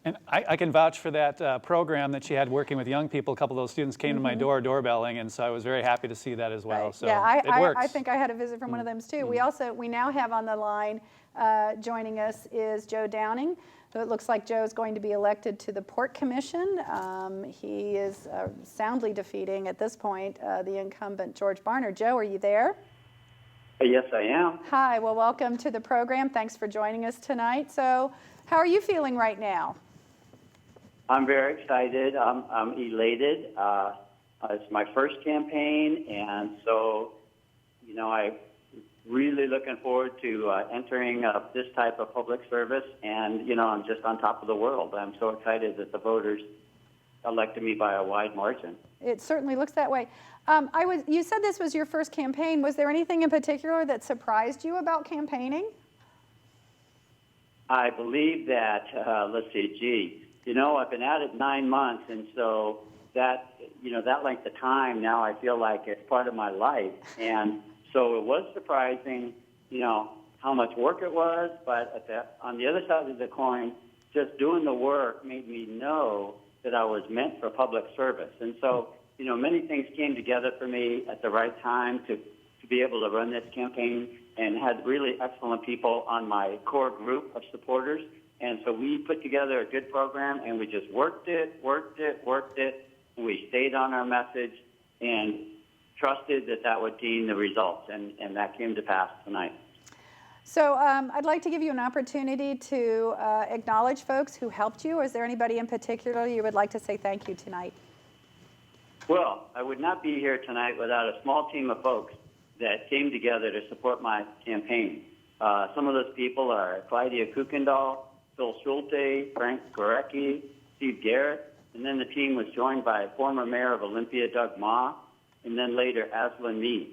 And I can vouch for that program that she had working with young people. A couple of those students came to my doorbelling, and so I was very happy to see that as well. Right. So yeah, it works. I think I had a visit from one of them too. We now have on the line joining us is Joe Downing. So it looks like Joe's going to be elected to the Port Commission. He is soundly defeating at this point the incumbent George Barner. Joe, are you there? Yes, I am. Hi. Well, welcome to the program. Thanks for joining us tonight. So, how are you feeling right now? I'm very excited. I'm elated. It's my first campaign, and so, I'm really looking forward to entering this type of public service, and, I'm just on top of the world. I'm so excited that the voters elected me by a wide margin. It certainly looks that way. You said this was your first campaign. Was there anything in particular that surprised you about campaigning? I believe that, I've been at it 9 months, and so that, that length of time now I feel like it's part of my life. And so it was surprising, how much work it was, but on the other side of the coin, just doing the work made me know that I was meant for public service. And so, many things came together for me at the right time to be able to run this campaign, and had really excellent people on my core group of supporters. And so we put together a good program, and we just worked it, and we stayed on our message and trusted that would gain the results, and that came to pass tonight. So I'd like to give you an opportunity to acknowledge folks who helped you. Is there anybody in particular you would like to say thank you tonight? Well, I would not be here tonight without a small team of folks that came together to support my campaign. Some of those people are Clydia Kuykendall, Phil Schulte, Frank Gorecki, Steve Garrett, and then the team was joined by former mayor of Olympia, Doug Ma, and then later Aslan Mead.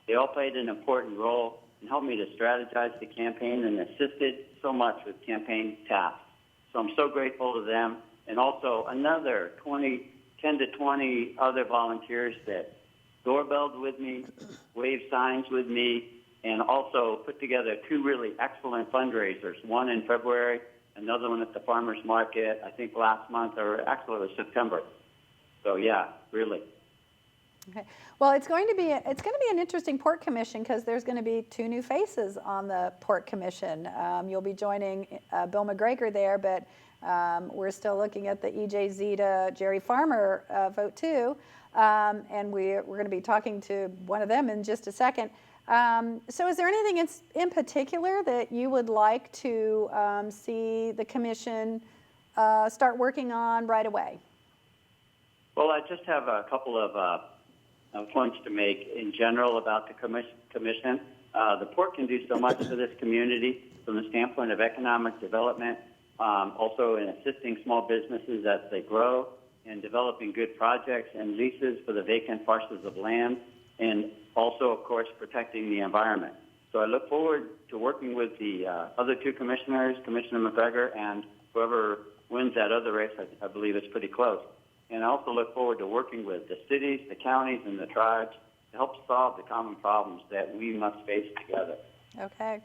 They all played an important role and helped me to strategize the campaign and assisted so much with campaign tasks. So I'm so grateful to them, and also another 10 to 20 other volunteers that doorbelled with me, waved signs with me, and also put together 2 really excellent fundraisers, one in February, another one at the farmers market, I think last month, or actually it was September. So yeah, really. Okay. Well, it's going to be an interesting Port Commission because there's going to be 2 new faces on the Port Commission. You'll be joining Bill McGregor there, but we're still looking at the E.J. Zeta, Jerry Farmer vote too, and we're going to be talking to one of them in just a second. So is there anything in particular that you would like to see the commission start working on right away? Well, I just have a couple of points to make in general about the commission. The port can do so much for this community from the standpoint of economic development, also in assisting small businesses as they grow, and developing good projects and leases for the vacant parcels of land, and also, of course, protecting the environment. So I look forward to working with the other 2 commissioners, Commissioner McGregor and whoever wins that other race. I believe it's pretty close. And I also look forward to working with the cities, the counties, and the tribes to help solve the common problems that we must face together. Okay.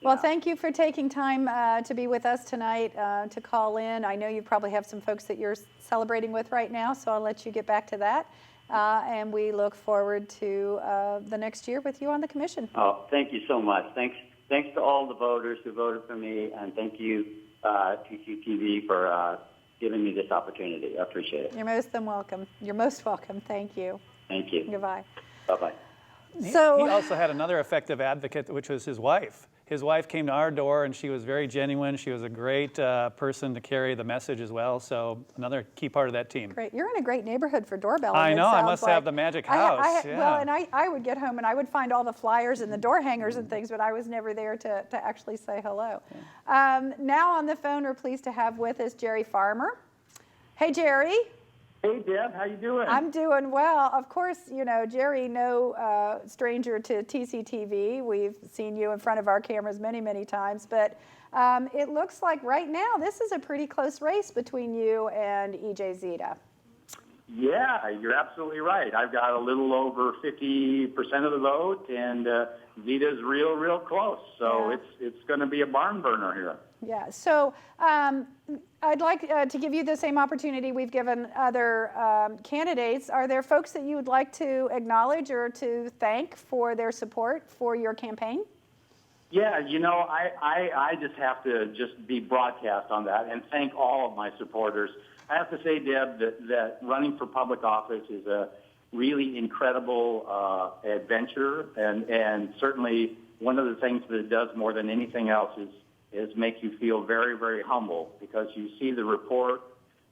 Well, thank you for taking time to be with us tonight, to call in. I know you probably have some folks that you're celebrating with right now, so I'll let you get back to that. And we look forward to the next year with you on the commission. Oh, thank you so much. Thanks to all the voters who voted for me, and thank you, TCTV, for giving me this opportunity. I appreciate it. You're most welcome. You're most welcome. Thank you. Thank you. Goodbye. Bye-bye. So he also had another effective advocate, which was his wife. His wife came to our door, and she was very genuine. She was a great person to carry the message as well. So another key part of that team. Great. You're in a great neighborhood for doorbelling. I know. I must have the magic house. Yeah. Well, and I would get home and I would find all the flyers and the door hangers and things, but I was never there to actually say hello. Yeah. Now on the phone, we're pleased to have with us Jerry Farmer. Hey, Jerry. Hey, Deb, how you doing? I'm doing well. Of course, you know, Jerry, no stranger to TCTV. We've seen you in front of our cameras many, many times, but it looks like right now this is a pretty close race between you and E.J. Zeta. Yeah, you're absolutely right. I've got a little over 50% of the vote, and Zeta's real close. So Yeah. it's going to be a barn burner here. Yeah, so I'd like to give you the same opportunity we've given other candidates. Are there folks that you would like to acknowledge or to thank for their support for your campaign? Yeah, you know, I just have to just be broadcast on that and thank all of my supporters. I have to say, Deb, that running for public office is a really incredible adventure, and certainly one of the things that it does more than anything else is make you feel very humble, because you see the report,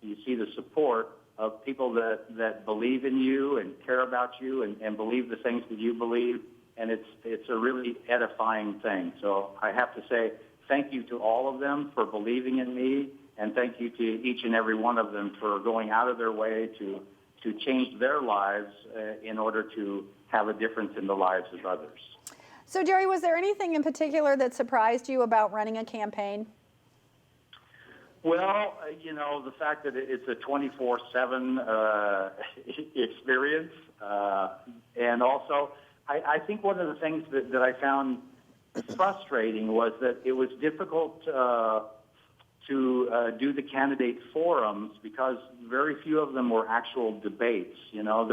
you see the support of people that believe in you and care about you and believe the things that you believe, and it's a really edifying thing. So I have to say thank you to all of them for believing in me, and thank you to each and every one of them for going out of their way to change their lives in order to have a difference in the lives of others. So, Jerry, was there anything in particular that surprised you about running a campaign? Well, you know, the fact that it's a 24/7 experience, and also I think one of the things that I found frustrating was that it was difficult to do the candidate forums because very few of them were actual debates. You know,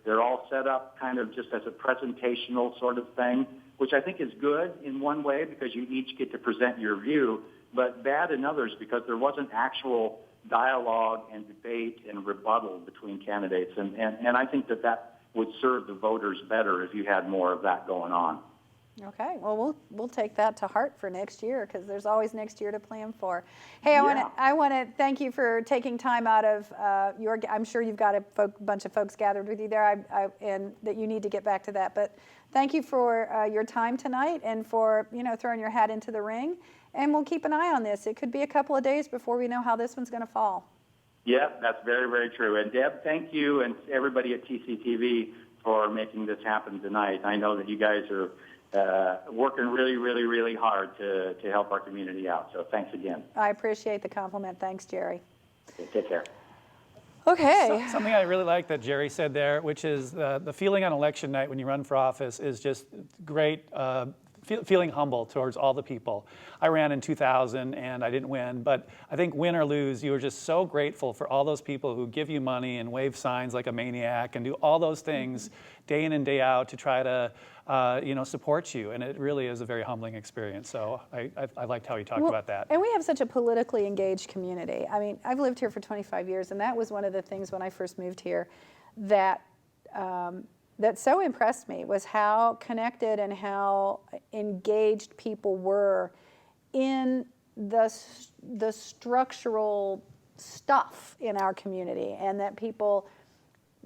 they're all set up kind of just as a presentational sort of thing, which I think is good in one way because you each get to present your view, but bad in others because there wasn't actual dialogue and debate and rebuttal between candidates. And I think that would serve the voters better if you had more of that going on. Okay, well, we'll take that to heart for next year because there's always next year to plan for. Hey, Yeah. I want to thank you for taking time out of I'm sure you've got a bunch of folks gathered with you there, and that you need to get back to that. But thank you for your time tonight and for throwing your hat into the ring. And we'll keep an eye on this. It could be a couple of days before we know how this one's going to fall. Yeah, that's very, very true. And Deb, thank you and everybody at TCTV for making this happen tonight. I know that you guys are working really, really, really hard to help our community out. So thanks again. I appreciate the compliment. Thanks, Jerry. Okay, take care. Okay. Something I really like that Jerry said there, which is the feeling on election night when you run for office is just great. Feeling humble towards all the people. I ran in 2000 and I didn't win, but I think win or lose, you were just so grateful for all those people who give you money and wave signs like a maniac and do all those things day in and day out to try to support you. And it really is a very humbling experience. So I liked how he talked about that. And we have such a politically engaged community. I mean, I've lived here for 25 years, and that was one of the things when I first moved here that that so impressed me was how connected and how engaged people were in the structural stuff in our community, and that people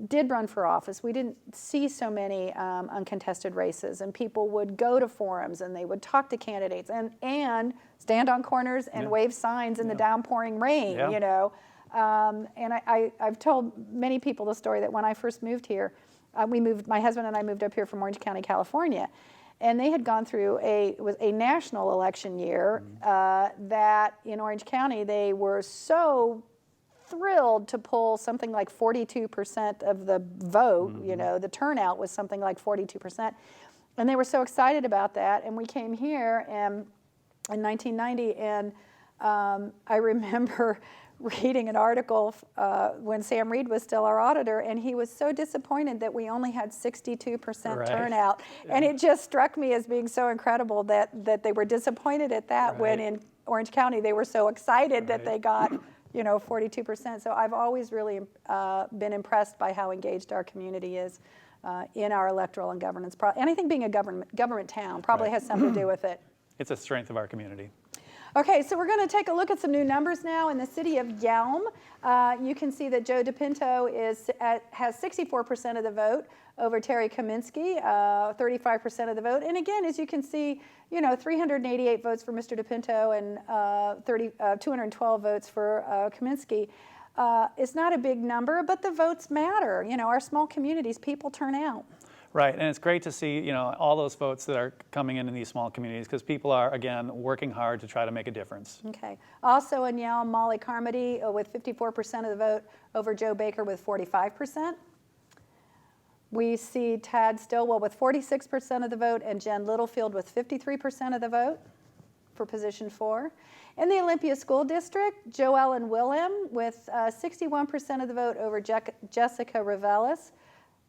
did run for office. We didn't see so many uncontested races, and people would go to forums and they would talk to candidates and stand on corners and wave signs in the downpouring rain, and I've told many people the story that when I first moved here, my husband and I moved up here from Orange County, California, and they had gone through it was a national election year that in Orange County they were so thrilled to pull something like 42% of the vote. The turnout was something like 42%, and they were so excited about that. And we came here in 1990, and I remember reading an article when Sam Reed was still our auditor, and he was so disappointed that we only had 62% turnout. And it just struck me as being so incredible that they were disappointed at that when in Orange County they were so excited that they got 42%. So I've always really been impressed by how engaged our community is in our electoral and governance. And I think being a government town probably has something to do with it. It's a strength of our community. Okay, so we're going to take a look at some new numbers now in the city of Yelm. You can see that Joe DePinto has 64% of the vote over Terry Kaminsky, 35% of the vote. And again, as you can see, 388 votes for Mr. DePinto and 212 votes for Kaminsky. It's not a big number, but the votes matter. Our small communities, people turn out. Right, and it's great to see, all those votes that are coming in these small communities because people are, again, working hard to try to make a difference. Okay. Also in Yelm, Molly Carmody with 54% of the vote over Joe Baker with 45%. We see Tad Stillwell with 46% of the vote and Jen Littlefield with 53% of the vote for position 4. In the Olympia School District, Joellen Willem with 61% of the vote over Jessica Revelis,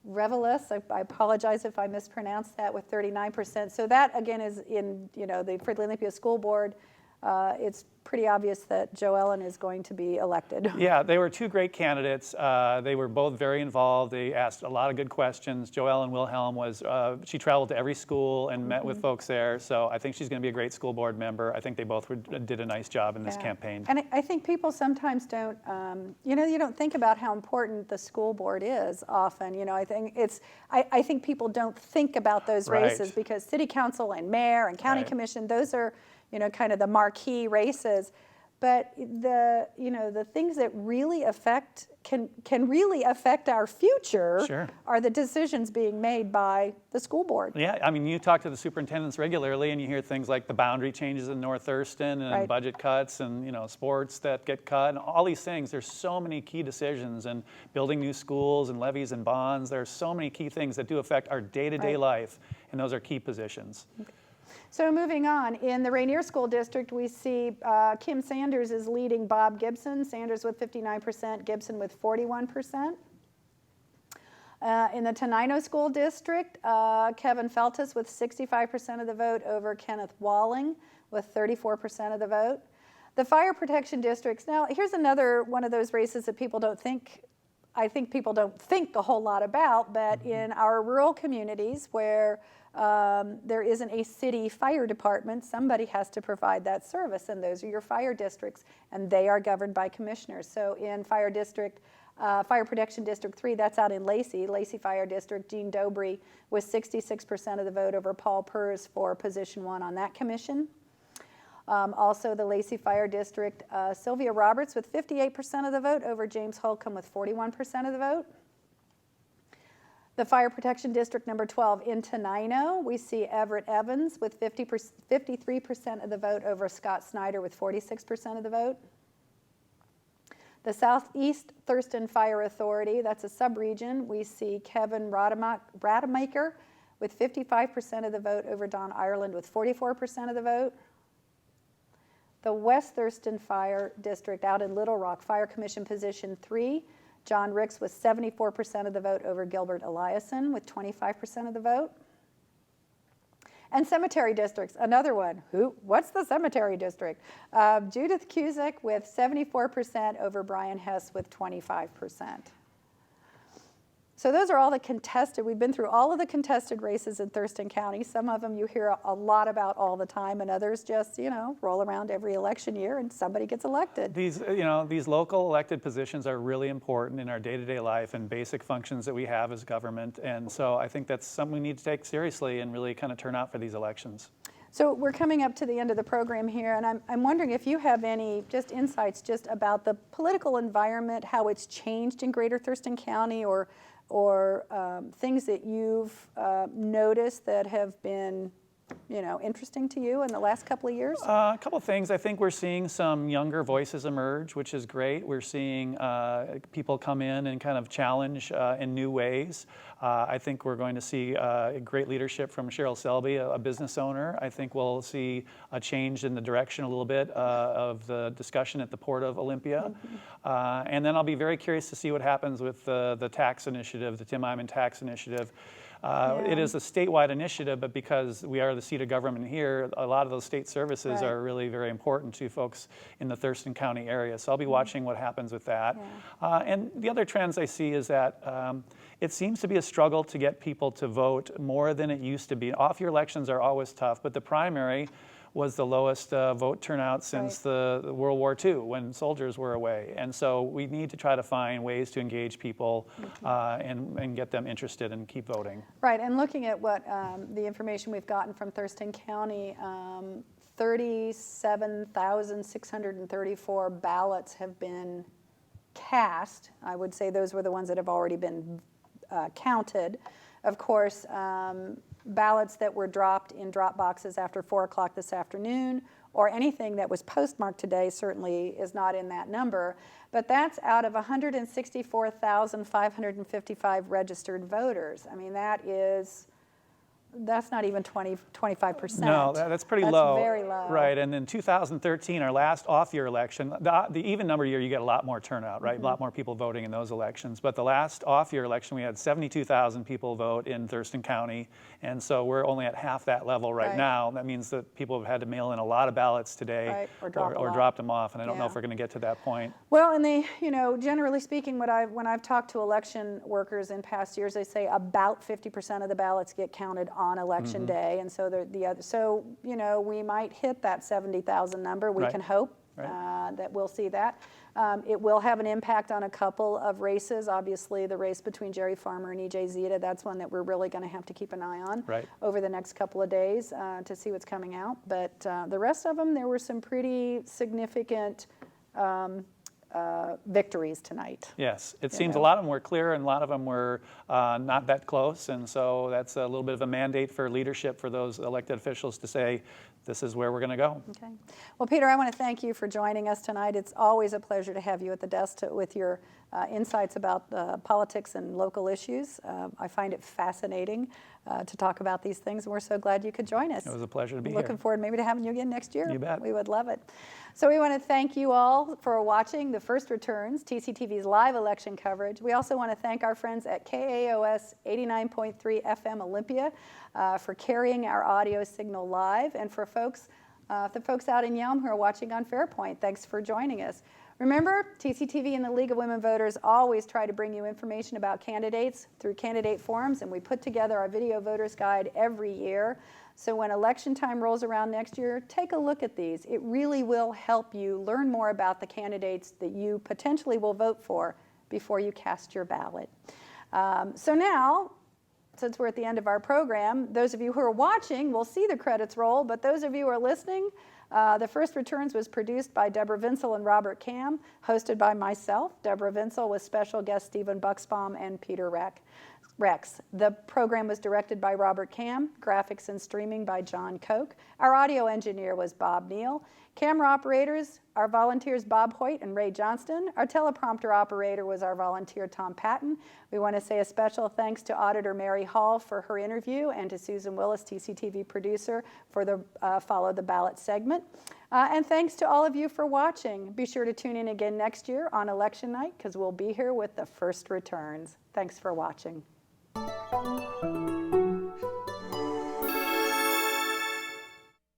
I apologize if I mispronounced that, with 39%. So that again is in for the Olympia School Board. It's pretty obvious that Joellen is going to be elected. Yeah, they were two great candidates. They were both very involved. They asked a lot of good questions. Joellen Wilhelm she traveled to every school and met with folks there. So I think she's going to be a great school board member. I think they both did a nice job in this campaign. And I think people sometimes don't, you don't think about how important the school board is often. I think people don't think about those races because city council and mayor and county commission, those are kind of the marquee races, but the things that really can really affect our future are the decisions being made by the school board. Yeah, I mean, you talk to the superintendents regularly, and you hear things like the boundary changes in North Thurston and budget cuts, and sports that get cut, and all these things. There's so many key decisions, and building new schools and levies and bonds. There's so many key things that do affect our day-to-day life, and those are key positions. Okay. So moving on, in the Rainier School District, we see Kim Sanders is leading Bob Gibson. Sanders with 59%, Gibson with 41%. In the Tenino School District, Kevin Feltus with 65% of the vote over Kenneth Walling with 34% of the vote. The Fire Protection Districts, now here's another one of those races that people don't think I think people don't think a whole lot about, but in our rural communities where there isn't a city fire department, somebody has to provide that service, and those are your fire districts, and they are governed by commissioners. So in Fire Protection District 3, that's out in Lacey Fire District, Gene Dobry with 66% of the vote over Paul Purrs for position 1 on that commission. Also the Lacey Fire District, Sylvia Roberts with 58% of the vote over James Holcomb with 41% of the vote. The Fire Protection District number 12 in Tenino, we see Everett Evans with 53% of the vote over Scott Snyder with 46% of the vote. The Southeast Thurston Fire Authority, that's a sub-region, we see Kevin Rademacher with 55% of the vote over Don Ireland with 44% of the vote. The West Thurston Fire District out in Little Rock, Fire Commission Position 3, John Ricks with 74% of the vote over Gilbert Eliason with 25% of the vote. And cemetery districts, another one. What's the cemetery district? Judith Cusick with 74% over Brian Hess with 25%. So those are all the contested. We've been through all of the contested races in Thurston County. Some of them you hear a lot about all the time, and others just, roll around every election year and somebody gets elected. These local elected positions are really important in our day-to-day life and basic functions that we have as government. And so I think that's something we need to take seriously and really kind of turn out for these elections. So we're coming up to the end of the program here, and I'm wondering if you have any just insights just about the political environment, how it's changed in Greater Thurston County, or things that you've noticed that have been, interesting to you in the last couple of years? A couple of things. I think we're seeing some younger voices emerge, which is great. We're seeing people come in and kind of challenge in new ways. I think we're going to see great leadership from Cheryl Selby, a business owner. I think we'll see a change in the direction a little bit of the discussion at the Port of Olympia. And then I'll be very curious to see what happens with the tax initiative, the Tim Eyman tax initiative. It is a statewide initiative, but because we are the seat of government here, a lot of those state services are really very important to folks in the Thurston County area. So I'll be watching what happens with that. And the other trends I see is that it seems to be a struggle to get people to vote more than it used to be. Off-year elections are always tough, but the primary was the lowest vote turnout since the World War II, when soldiers were away. And so we need to try to find ways to engage people and get them interested and keep voting. Right, and looking at what the information we've gotten from Thurston County, 37,634 ballots have been cast. I would say those were the ones that have already been counted. Of course, ballots that were dropped in drop boxes after 4 o'clock this afternoon, or anything that was postmarked today certainly is not in that number. But that's out of 164,555 registered voters. I mean, that's not even 25%. No, that's pretty low. That's very low. Right, and in 2013, our last off-year election, the even number year, you get a lot more turnout, right? A lot more people voting in those elections. But the last off-year election, we had 72,000 people vote in Thurston County, and so we're only at half that level right now. That means that people have had to mail in a lot of ballots today, or dropped them off, and I don't know if we're going to get to that point. Well, and they, generally speaking, when I've talked to election workers in past years, they say about 50% of the ballots get counted on election day, and so we might hit that 70,000 number. We can hope that we'll see that. It will have an impact on a couple of races. Obviously, the race between Jerry Farmer and E.J. Zeta, that's one that we're really going to have to keep an eye on over the next couple of days to see what's coming out. But the rest of them, there were some pretty significant victories tonight. Yes, it seems a lot of them were clear and a lot of them were not that close, and so that's a little bit of a mandate for leadership for those elected officials to say, this is where we're going to go. Okay. Well, Peter, I want to thank you for joining us tonight. It's always a pleasure to have you at the desk with your insights about politics and local issues. I find it fascinating to talk about these things, and we're so glad you could join us. It was a pleasure to be here. Looking forward maybe to having you again next year. You bet. We would love it. So we want to thank you all for watching The First Returns, TCTV's live election coverage. We also want to thank our friends at KAOS 89.3 FM Olympia for carrying our audio signal live, and for the folks out in Yelm who are watching on Fairpoint, thanks for joining us. Remember, TCTV and the League of Women Voters always try to bring you information about candidates through candidate forums, and we put together our video voters guide every year. So when election time rolls around next year, take a look at these. It really will help you learn more about the candidates that you potentially will vote for before you cast your ballot. So now, since we're at the end of our program, those of you who are watching will see the credits roll, but those of you who are listening, The First Returns was produced by Deborah Vinsel and Robert Cam, hosted by myself, Deborah Vinsel, with special guests Stephen Bucksbaum and Peter Rex. The program was directed by Robert Cam, graphics and streaming by John Koch. Our audio engineer was Bob Neal. Camera operators, our volunteers Bob Hoyt and Ray Johnston. Our teleprompter operator was our volunteer Tom Patton. We want to say a special thanks to Auditor Mary Hall for her interview and to Susan Willis, TCTV producer, for the Follow the Ballot segment. And thanks to all of you for watching. Be sure to tune in again next year on election night because we'll be here with the first returns. Thanks for watching.